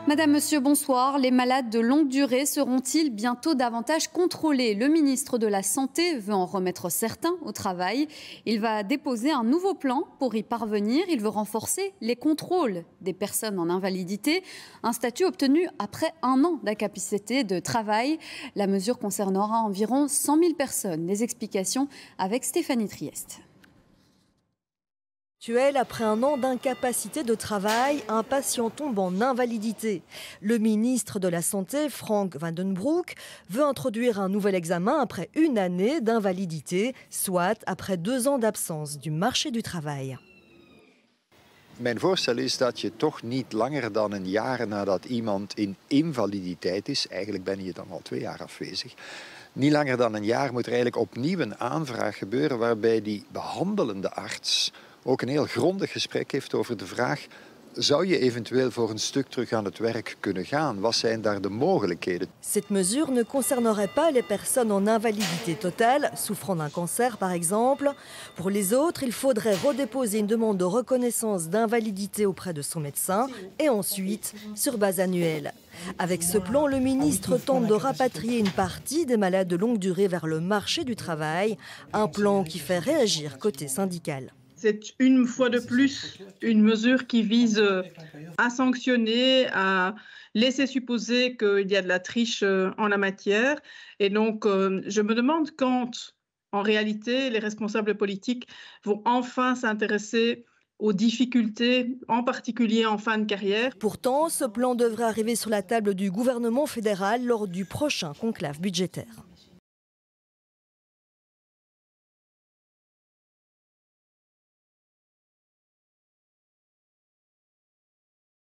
Madame, Monsieur, bonsoir. Les malades de longue durée seront-ils bientôt davantage contrôlés? Le ministre de la Santé veut en remettre certains au travail. Il va déposer un nouveau plan pour y parvenir. Il veut renforcer les contrôles des personnes en invalidité, un statut obtenu après 1 an d'incapacité de travail. La mesure concernera environ 100 000 personnes. Les explications avec Stéphanie Trieste. Après 1 an d'incapacité de travail, un patient tombe en invalidité. Le ministre de la Santé, Frank van den Broek, veut introduire un nouvel examen après 1 année d'invalidité, soit après 2 ans d'absence du marché du travail. Mijn voorstel is dat je toch niet langer dan 1 jaar nadat iemand in invaliditeit is, eigenlijk ben je dan al 2 jaar afwezig, niet langer dan 1 jaar moet er eigenlijk opnieuw een aanvraag gebeuren waarbij die behandelende arts ook een heel grondig gesprek heeft over de vraag: zou je eventueel voor een stuk terug aan het werk kunnen gaan? Wat zijn daar de mogelijkheden? Cette mesure ne concernerait pas les personnes en invalidité totale, souffrant d'un cancer par exemple. Pour les autres, il faudrait redéposer une demande de reconnaissance d'invalidité auprès de son médecin et ensuite sur base annuelle. Avec ce plan, le ministre tente de rapatrier une partie des malades de longue durée vers le marché du travail, un plan qui fait réagir côté syndical. C'est une fois de plus une mesure qui vise à sanctionner, à laisser supposer qu'il y a de la triche en la matière. Et donc, je me demande quand, en réalité, les responsables politiques vont enfin s'intéresser aux difficultés, en particulier en fin de carrière. Pourtant, ce plan devrait arriver sur la table du gouvernement fédéral lors du prochain conclave budgétaire.